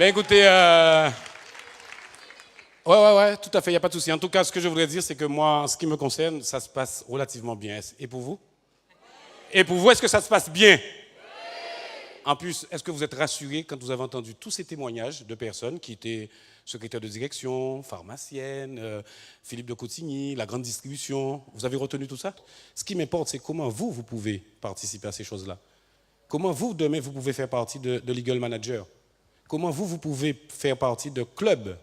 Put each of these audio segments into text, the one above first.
Ben écoutez, ouais, tout à fait, il n'y a pas de souci. En tout cas, ce que je voudrais dire, c'est que moi, en ce qui me concerne, ça se passe relativement bien. Et pour vous? Et pour vous, est-ce que ça se passe bien? En plus, est-ce que vous êtes rassurés quand vous avez entendu tous ces témoignages de personnes qui étaient secrétaires de direction, pharmaciennes, Philippe de Cotigny, la grande distribution? Vous avez retenu tout ça? Ce qui m'importe, c'est comment vous pouvez participer à ces choses-là. Comment vous, demain, vous pouvez faire partie de Legal Manager? Comment vous pouvez faire partie de club?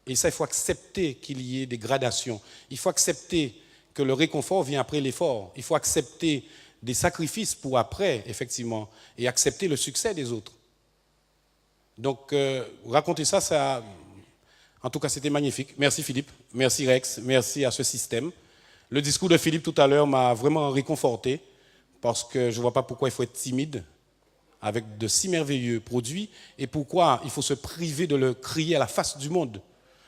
Et ça, il faut accepter qu'il y ait des gradations. Il faut accepter que le réconfort vient après l'effort. Il faut accepter des sacrifices pour après, effectivement, et accepter le succès des autres. Donc, raconter ça, en tout cas, c'était magnifique. Merci Philippe, merci Rex, merci à ce système. Le discours de Philippe tout à l'heure m'a vraiment réconforté, parce que je ne vois pas pourquoi il faut être timide avec de si merveilleux produits, et pourquoi il faut se priver de le crier à la face du monde.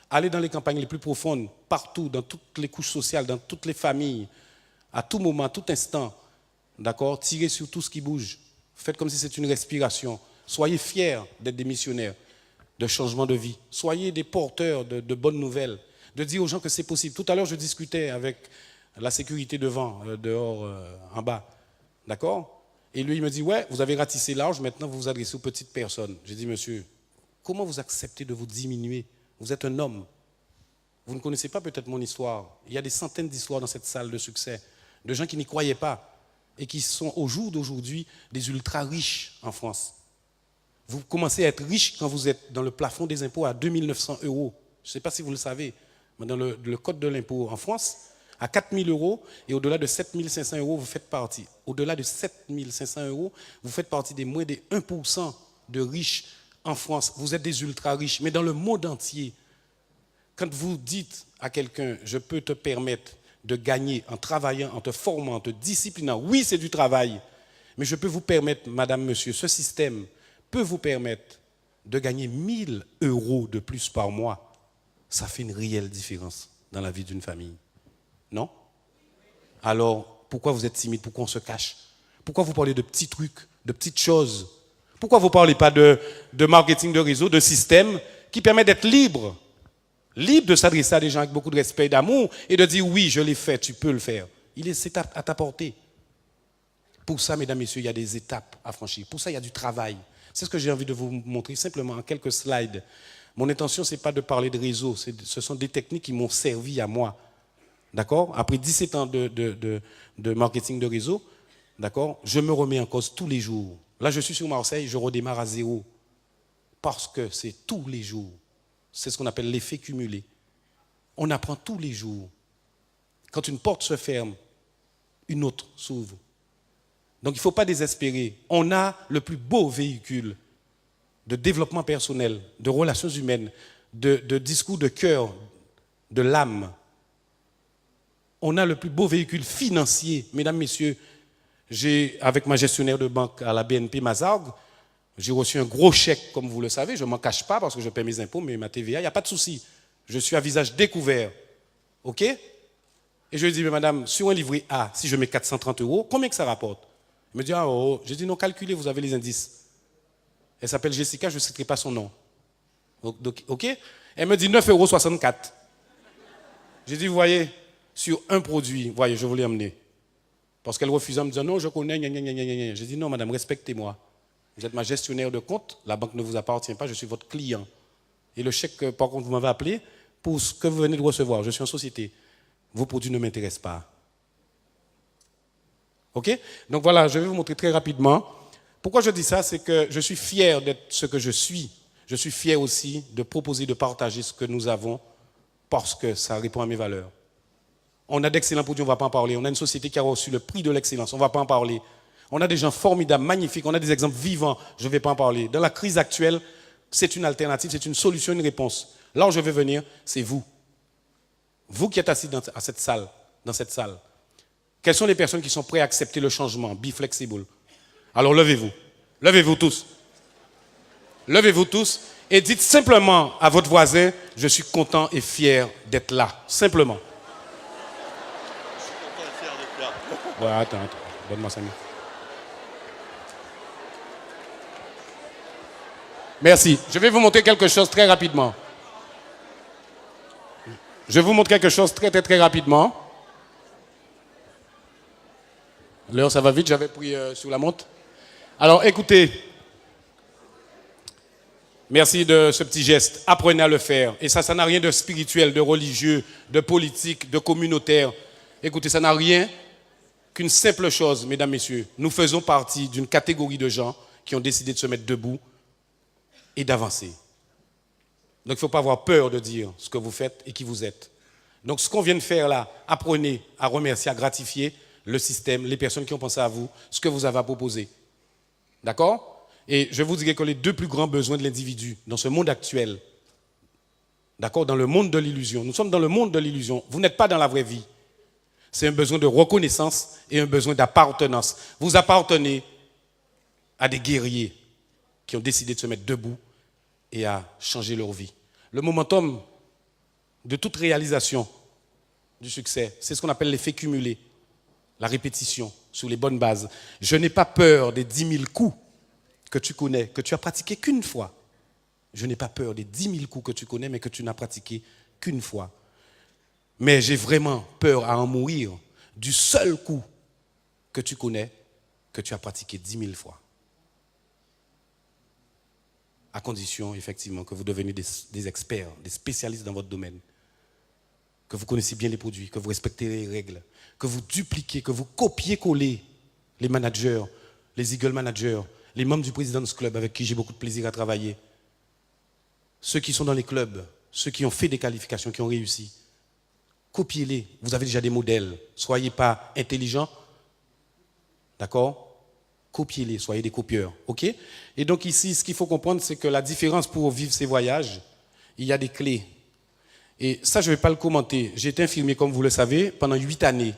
Aller dans les campagnes les plus profondes, partout, dans toutes les couches sociales, dans toutes les familles, à tout moment, à tout instant. D'accord? Tirez sur tout ce qui bouge. Faites comme si c'était une respiration. Soyez fiers d'être des missionnaires de changement de vie. Soyez des porteurs de bonnes nouvelles. De dire aux gens que c'est possible. Tout à l'heure, je discutais avec la sécurité devant, dehors, en bas. D'accord? Et lui, il me dit, ouais, vous avez ratissé large, maintenant vous vous adressez aux petites personnes. J'ai dit, monsieur, comment vous acceptez de vous diminuer? Vous êtes un homme. Vous ne connaissez pas peut-être mon histoire. Il y a des centaines d'histoires dans cette salle de succès, de gens qui n'y croyaient pas et qui sont au jour d'aujourd'hui des ultra riches en France. Vous commencez à être riche quand vous êtes dans le plafond des impôts à 2 900 €. Je ne sais pas si vous le savez, mais dans le code de l'impôt en France, à 4 000 € et au-delà de 7 500 €, vous faites partie. Au-delà de 7 500 €, vous faites partie des moins de 1% de riches en France. Vous êtes des ultra riches, mais dans le monde entier, quand vous dites à quelqu'un, je peux te permettre de gagner en travaillant, en te formant, en te disciplinant, oui, c'est du travail, mais je peux vous permettre, madame, monsieur, ce système peut vous permettre de gagner 1 000 € de plus par mois. Ça fait une réelle différence dans la vie d'une famille. Non? Alors, pourquoi vous êtes timide? Pourquoi on se cache? Pourquoi vous parlez de petits trucs, de petites choses? Pourquoi vous ne parlez pas de marketing de réseau, de système qui permet d'être libre? Libre de s'adresser à des gens avec beaucoup de respect et d'amour et de dire oui, je l'ai fait, tu peux le faire. C'est à ta portée. Pour ça, mesdames, messieurs, il y a des étapes à franchir. Pour ça, il y a du travail. C'est ce que j'ai envie de vous montrer simplement en quelques slides. Mon intention, ce n'est pas de parler de réseau. Ce sont des techniques qui m'ont servi à moi. D'accord? Après 17 ans de marketing de réseau, d'accord, je me remets en cause tous les jours. Là, je suis sur Marseille, je redémarre à zéro. Parce que c'est tous les jours. C'est ce qu'on appelle l'effet cumulé. On apprend tous les jours. Quand une porte se ferme, une autre s'ouvre. Donc il ne faut pas désespérer. On a le plus beau véhicule de développement personnel, de relations humaines, de discours de cœur, de l'âme. On a le plus beau véhicule financier. Mesdames, messieurs, avec ma gestionnaire de banque à la BNP Mazargues, j'ai reçu un gros chèque, comme vous le savez. Je ne m'en cache pas parce que je paie mes impôts, mais ma TVA, il n'y a pas de souci. Je suis à visage découvert. OK? Et je lui ai dit, mais madame, sur un livret A, si je mets 430 €, combien que ça rapporte? Elle me dit, ah oh. J'ai dit, non, calculez, vous avez les indices. Elle s'appelle Jessica, je ne citerai pas son nom. Donc, OK? Elle me dit 9,64 €. J'ai dit, vous voyez, sur un produit, voyez, je voulais emmener. Parce qu'elle refusait à me dire, non, je connais, gna, gna, gna, gna, gna. J'ai dit, non, madame, respectez-moi. Vous êtes ma gestionnaire de compte, la banque ne vous appartient pas, je suis votre client. Et le chèque, par contre, vous m'avez appelé pour ce que vous venez de recevoir. Je suis en société. Vos produits ne m'intéressent pas. OK? Donc voilà, je vais vous montrer très rapidement. Pourquoi je dis ça? C'est que je suis fier d'être ce que je suis. Je suis fier aussi de proposer, de partager ce que nous avons parce que ça répond à mes valeurs. On a d'excellents produits, on ne va pas en parler. On a une société qui a reçu le prix de l'excellence, on ne va pas en parler. On a des gens formidables, magnifiques, on a des exemples vivants, je ne vais pas en parler. Dans la crise actuelle, c'est une alternative, c'est une solution, une réponse. Là où je veux venir, c'est vous. Vous qui êtes assis dans cette salle. Quelles sont les personnes qui sont prêtes à accepter le changement? Be flexible. Alors levez-vous. Levez-vous tous. Levez-vous tous et dites simplement à votre voisin, je suis content et fier d'être là. Simplement. Je suis content et fier d'être là. Ouais, attends. Donne-moi 5 minutes. Merci. Je vais vous montrer quelque chose très rapidement. Je vous montre quelque chose très rapidement. L'heure, ça va vite, j'avais pris sur la montre. Alors, écoutez. Merci de ce petit geste. Apprenez à le faire. Et ça n'a rien de spirituel, de religieux, de politique, de communautaire. Écoutez, ça n'a rien qu'une simple chose, mesdames, messieurs. Nous faisons partie d'une catégorie de gens qui ont décidé de se mettre debout et d'avancer. Donc, il ne faut pas avoir peur de dire ce que vous faites et qui vous êtes. Donc, ce qu'on vient de faire là, apprenez à remercier, à gratifier le système, les personnes qui ont pensé à vous, ce que vous avez à proposer. D'accord ? Et je vous dirais que les deux plus grands besoins de l'individu dans ce monde actuel, d'accord, dans le monde de l'illusion, nous sommes dans le monde de l'illusion, vous n'êtes pas dans la vraie vie. C'est un besoin de reconnaissance et un besoin d'appartenance. Vous appartenez à des guerriers qui ont décidé de se mettre debout et à changer leur vie. Le momentum de toute réalisation du succès, c'est ce qu'on appelle l'effet cumulé, la répétition sur les bonnes bases. Je n'ai pas peur des 10 000 coups que tu connais, que tu as pratiqué qu'une fois. Je n'ai pas peur des 10 000 coups que tu connais, mais que tu n'as pratiqué qu'une fois. Mais j'ai vraiment peur à en mourir du seul coup que tu connais, que tu as pratiqué 10 000 fois. À condition, effectivement, que vous deveniez des experts, des spécialistes dans votre domaine, que vous connaissez bien les produits, que vous respectez les règles, que vous dupliquez, que vous copiez-collez les managers, les Eagle Managers, les membres du President's Club avec qui j'ai beaucoup de plaisir à travailler, ceux qui sont dans les clubs, ceux qui ont fait des qualifications, qui ont réussi, copiez-les. Vous avez déjà des modèles. Soyez pas intelligents, d'accord? Copiez-les, soyez des copieurs, ok? Et donc ici, ce qu'il faut comprendre, c'est que la différence pour vivre ces voyages, il y a des clés. Et ça, je ne vais pas le commenter. J'ai été infirmier, comme vous le savez, pendant 8 années.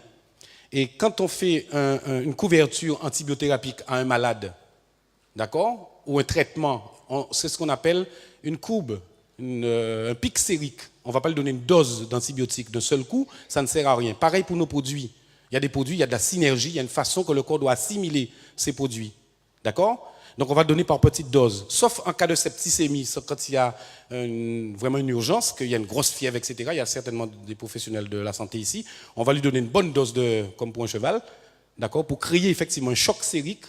Et quand on fait une couverture antibiothérapie à un malade, d'accord, ou un traitement, c'est ce qu'on appelle une courbe, un pic sérique. On ne va pas lui donner une dose d'antibiotiques d'un seul coup, ça ne sert à rien. Pareil pour nos produits. Il y a des produits, il y a de la synergie, il y a une façon que le corps doit assimiler ces produits. D'accord? Donc on va donner par petites doses. Sauf en cas de septicémie, sauf quand il y a vraiment une urgence, qu'il y a une grosse fièvre, etc. Il y a certainement des professionnels de la santé ici. On va lui donner une bonne dose, comme pour un cheval, d'accord, pour créer effectivement un choc sérique.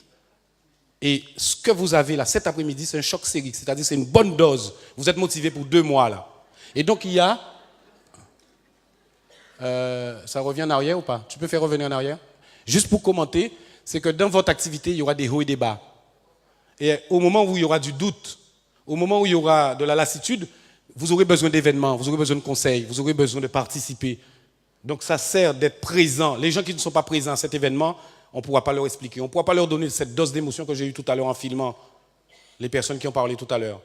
Et ce que vous avez là cet après-midi, c'est un choc sérique, c'est-à-dire c'est une bonne dose. Vous êtes motivé pour 2 mois là. Et donc il y a... ça revient en arrière ou pas? Tu peux faire revenir en arrière? Juste pour commenter, c'est que dans votre activité, il y aura des hauts et des bas. Et au moment où il y aura du doute, au moment où il y aura de la lassitude, vous aurez besoin d'événements, vous aurez besoin de conseils, vous aurez besoin de participer. Donc ça sert d'être présent. Les gens qui ne sont pas présents à cet événement, on ne pourra pas leur expliquer. On ne pourra pas leur donner cette dose d'émotion que j'ai eue tout à l'heure en filmant les personnes qui ont parlé tout à l'heure.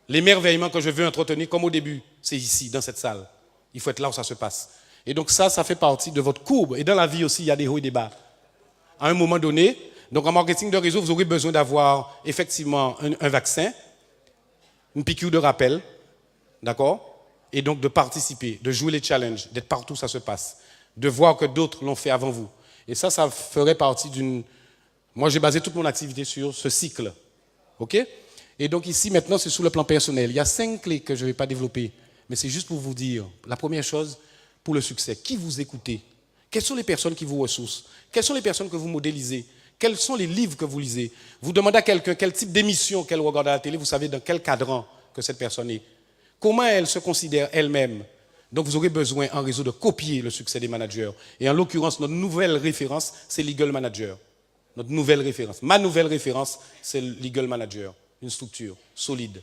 L'émerveillement que je veux entretenir, comme au début, c'est ici, dans cette salle. Il faut être là où ça se passe. Et donc ça fait partie de votre courbe. Et dans la vie aussi, il y a des hauts et des bas. À un moment donné, donc en marketing de réseau, vous aurez besoin d'avoir effectivement un vaccin, une piqûre de rappel, d'accord? Et donc de participer, de jouer les challenges, d'être partout où ça se passe, de voir que d'autres l'ont fait avant vous. Et ça ferait partie d'une... Moi, j'ai basé toute mon activité sur ce cycle, ok? Et donc ici, maintenant, c'est sur le plan personnel. Il y a 5 clés que je ne vais pas développer, mais c'est juste pour vous dire, la première chose, pour le succès, qui vous écoutez? Quelles sont les personnes qui vous ressourcent? Quelles sont les personnes que vous modélisez? Quels sont les livres que vous lisez? Vous demandez à quelqu'un quel type d'émission qu'elle regarde à la télé, vous savez dans quel cadran que cette personne est. Comment elle se considère elle-même? Donc vous aurez besoin en réseau de copier le succès des managers. Et en l'occurrence, notre nouvelle référence, c'est l'Eagle Manager. Notre nouvelle référence. Ma nouvelle référence, c'est l'Eagle Manager. Une structure solide,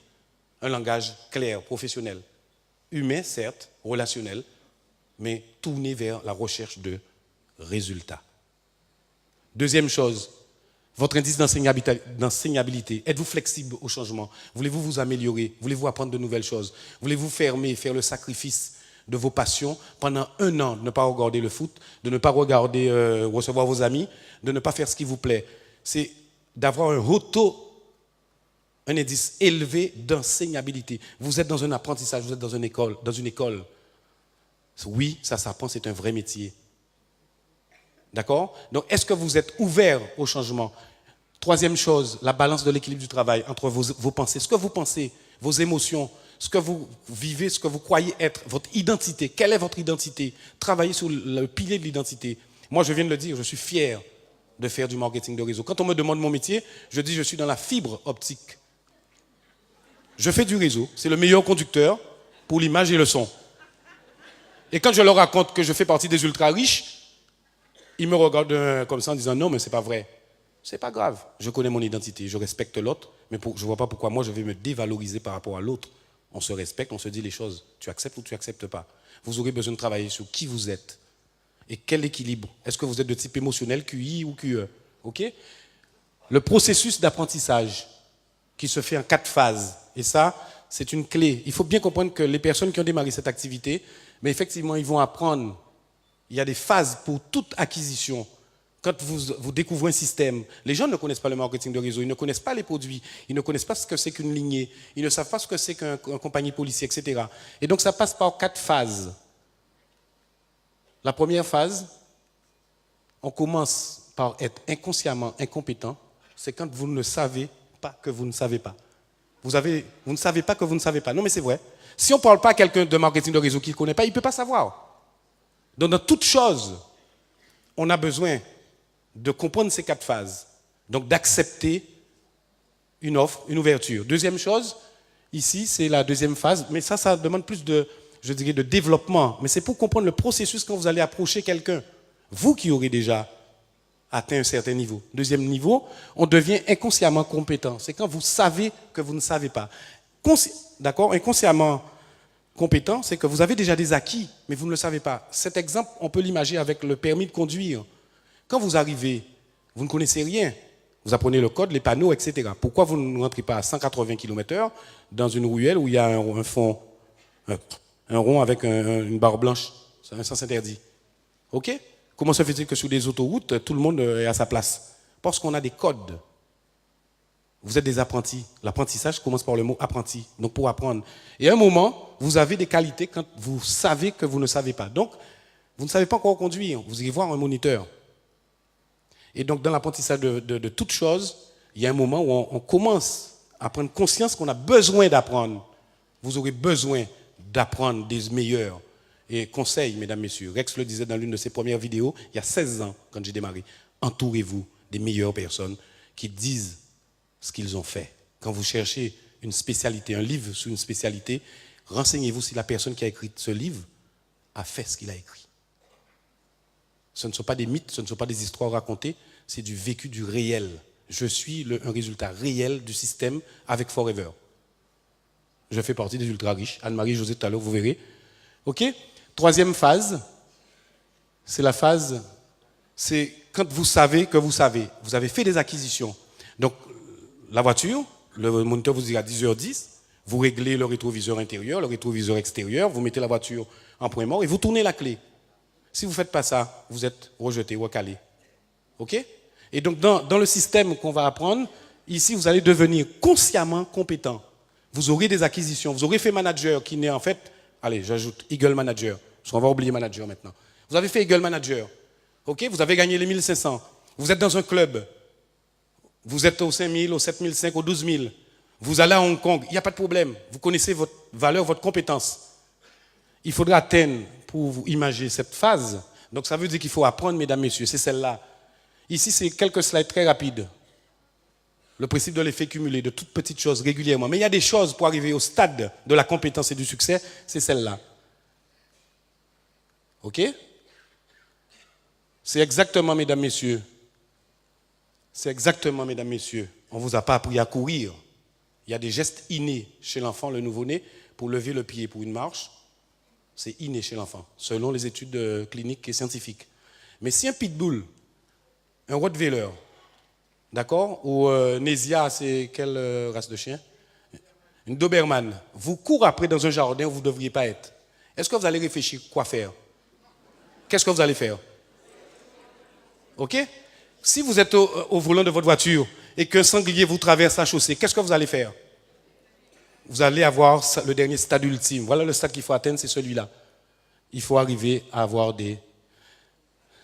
un langage clair, professionnel. Humain, certes, relationnel, mais tourné vers la recherche de résultats. Deuxième chose, votre indice d'enseignabilité. Êtes-vous flexible au changement? Voulez-vous vous améliorer? Voulez-vous apprendre de nouvelles choses? Voulez-vous faire le sacrifice de vos passions pendant 1 an, de ne pas regarder le foot, de ne pas regarder, recevoir vos amis, de ne pas faire ce qui vous plaît? C'est d'avoir un indice élevé d'enseignabilité. Vous êtes dans un apprentissage, vous êtes dans une école. Oui, ça s'apprend, c'est un vrai métier. D'accord? Donc, est-ce que vous êtes ouvert au changement? Troisième chose, la balance de l'équilibre du travail entre vos pensées. Ce que vous pensez, vos émotions, ce que vous vivez, ce que vous croyez être, votre identité. Quelle est votre identité? Travaillez sur le pilier de l'identité. Moi, je viens de le dire, je suis fier de faire du marketing de réseau. Quand on me demande mon métier, je dis je suis dans la fibre optique. Je fais du réseau. C'est le meilleur conducteur pour l'image et le son. Et quand je leur raconte que je fais partie des ultra riches, ils me regardent comme ça en disant non, mais c'est pas vrai. C'est pas grave. Je connais mon identité, je respecte l'autre, mais je vois pas pourquoi moi je vais me dévaloriser par rapport à l'autre. On se respecte, on se dit les choses. Tu acceptes ou tu acceptes pas. Vous aurez besoin de travailler sur qui vous êtes et quel équilibre. Est-ce que vous êtes de type émotionnel, QI ou QE? Ok? Le processus d'apprentissage qui se fait en 4 phases. Et ça, c'est une clé. Il faut bien comprendre que les personnes qui ont démarré cette activité, mais effectivement, ils vont apprendre. Il y a des phases pour toute acquisition. Quand vous découvrez un système, les gens ne connaissent pas le marketing de réseau, ils ne connaissent pas les produits, ils ne connaissent pas ce que c'est qu'une lignée, ils ne savent pas ce que c'est qu'une compagnie policière, etc. Et donc ça passe par 4 phases. La première phase, on commence par être inconsciemment incompétent. C'est quand vous ne savez pas que vous ne savez pas. Vous ne savez pas que vous ne savez pas. Non, mais c'est vrai. Si on ne parle pas à quelqu'un de marketing de réseau qui ne connaît pas, il ne peut pas savoir. Donc, dans toute chose, on a besoin de comprendre ces 4 phases. Donc, d'accepter une offre, une ouverture. Deuxième chose, ici, c'est la deuxième phase. Mais ça demande plus de développement. Mais c'est pour comprendre le processus quand vous allez approcher quelqu'un. Vous qui aurez déjà atteint un certain niveau. Deuxième niveau, on devient inconsciemment compétent. C'est quand vous savez que vous ne savez pas. D'accord? Inconsciemment compétent, c'est que vous avez déjà des acquis, mais vous ne le savez pas. Cet exemple, on peut l'imaginer avec le permis de conduire. Quand vous arrivez, vous ne connaissez rien. Vous apprenez le code, les panneaux, etc. Pourquoi vous ne rentrez pas à 180 km/h dans une ruelle où il y a un fond, un rond avec une barre blanche? C'est un sens interdit. OK? Comment se fait-il que sur des autoroutes, tout le monde est à sa place? Parce qu'on a des codes. Vous êtes des apprentis. L'apprentissage commence par le mot apprenti. Donc pour apprendre. Et à un moment, vous avez des qualités quand vous savez que vous ne savez pas. Donc, vous ne savez pas encore conduire. Vous irez voir un moniteur. Et donc, dans l'apprentissage de toute chose, il y a un moment où on commence à prendre conscience qu'on a besoin d'apprendre. Vous aurez besoin d'apprendre des meilleurs. Et conseil, mesdames, messieurs, Rex le disait dans l'une de ses premières vidéos, il y a 16 ans, quand j'ai démarré, entourez-vous des meilleures personnes qui disent ce qu'ils ont fait. Quand vous cherchez une spécialité, un livre sur une spécialité, renseignez-vous si la personne qui a écrit ce livre a fait ce qu'il a écrit. Ce ne sont pas des mythes, ce ne sont pas des histoires racontées, c'est du vécu, du réel. Je suis un résultat réel du système avec Forever. Je fais partie des ultra riches. Anne-Marie, José, tout à l'heure, vous verrez. OK? Troisième phase, c'est la phase, c'est quand vous savez que vous savez. Vous avez fait des acquisitions. Donc, la voiture, le moniteur vous dit à 10h10, vous réglez le rétroviseur intérieur, le rétroviseur extérieur, vous mettez la voiture en point mort et vous tournez la clé. Si vous ne faites pas ça, vous êtes rejeté, recalé. OK? Et donc, dans le système qu'on va apprendre, ici, vous allez devenir consciemment compétent. Vous aurez des acquisitions. Vous aurez fait manager qui n'est en fait, allez, j'ajoute Eagle Manager, parce qu'on va oublier manager maintenant. Vous avez fait Eagle Manager. OK? Vous avez gagné les 1500. Vous êtes dans un club. Vous êtes au 5000, au 7005, au 12000. Vous allez à Hong Kong. Il n'y a pas de problème. Vous connaissez votre valeur, votre compétence. Il faudra atteindre pour vous imaginer cette phase. Donc ça veut dire qu'il faut apprendre, mesdames, messieurs. C'est celle-là. Ici, c'est quelques slides très rapides. Le principe de l'effet cumulé, de toutes petites choses régulièrement. Mais il y a des choses pour arriver au stade de la compétence et du succès, c'est celle-là. OK? C'est exactement, mesdames, messieurs. C'est exactement, mesdames, messieurs. On ne vous a pas appris à courir. Il y a des gestes innés chez l'enfant, le nouveau-né, pour lever le pied pour une marche. C'est inné chez l'enfant, selon les études cliniques et scientifiques. Mais si un pitbull, un rottweiler, d'accord, ou Nésia, c'est quelle race de chien? Une Doberman, vous courez après dans un jardin où vous ne devriez pas être. Est-ce que vous allez réfléchir quoi faire? Qu'est-ce que vous allez faire? OK? Si vous êtes au volant de votre voiture et qu'un sanglier vous traverse la chaussée, qu'est-ce que vous allez faire? Vous allez avoir le dernier stade ultime. Voilà le stade qu'il faut atteindre, c'est celui-là. Il faut arriver à avoir des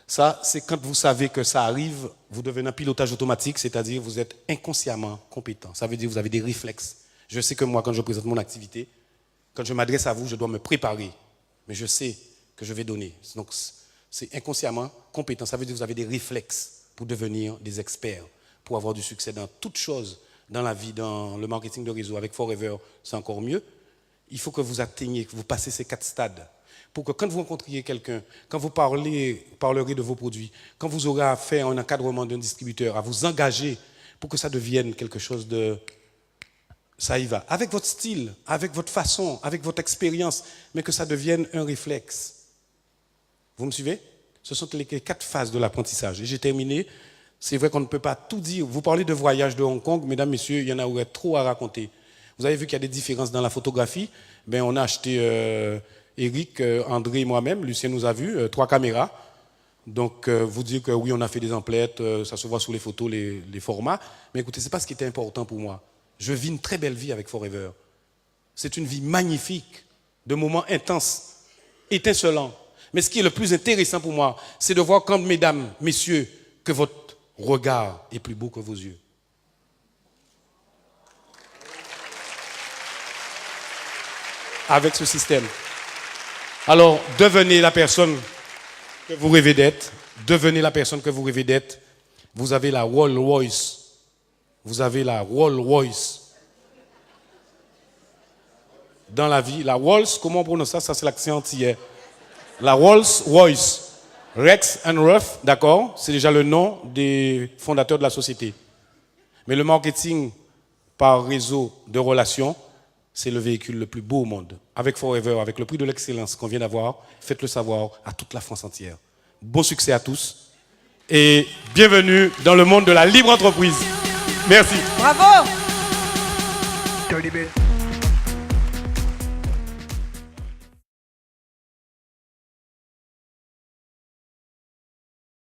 Ça, c'est quand vous savez que ça arrive, vous devenez un pilotage automatique, c'est-à-dire vous êtes inconsciemment compétent. Ça veut dire que vous avez des réflexes. Je sais que moi, quand je présente mon activité, quand je m'adresse à vous, je dois me préparer. Mais je sais que je vais donner. Donc, c'est inconsciemment compétent. Ça veut dire que vous avez des réflexes pour devenir des experts, pour avoir du succès dans toutes choses, dans la vie, dans le marketing de réseau. Avec Forever, c'est encore mieux. Il faut que vous atteigniez, que vous passez ces 4 stades. Pour que quand vous rencontriez quelqu'un, quand vous parlerez de vos produits, quand vous aurez à faire un encadrement d'un distributeur, à vous engager pour que ça devienne quelque chose de... Ça y va. Avec votre style, avec votre façon, avec votre expérience, mais que ça devienne un réflexe. Vous me suivez? Ce sont les 4 phases de l'apprentissage. Et j'ai terminé. C'est vrai qu'on ne peut pas tout dire. Vous parlez de voyage de Hong Kong, mesdames, messieurs, il y en aurait trop à raconter. Vous avez vu qu'il y a des différences dans la photographie. Ben, on a acheté... Eric, André et moi-même, Lucien nous a vus, 3 caméras. Donc, vous dire que oui, on a fait des emplettes, ça se voit sur les photos, les formats. Mais écoutez, ce n'est pas ce qui était important pour moi. Je vis une très belle vie avec Forever. C'est une vie magnifique, de moments intenses, étincelants. Mais ce qui est le plus intéressant pour moi, c'est de voir quand, mesdames, messieurs, que votre regard est plus beau que vos yeux. Avec ce système. Alors, devenez la personne que vous rêvez d'être. Devenez la personne que vous rêvez d'être. Vous avez la Rolls Royce. Vous avez la Rolls Royce. Dans la vie, la Rolls, comment on prononce ça? Ça, c'est l'accent antillais. La Rolls Royce. Rex and Ruff, d'accord? C'est déjà le nom des fondateurs de la société. Mais le marketing par réseau de relations, c'est le véhicule le plus beau au monde. Avec Forever, avec le prix de l'excellence qu'on vient d'avoir, faites-le savoir à toute la France entière. Bon succès à tous et bienvenue dans le monde de la libre entreprise. Merci. Bravo.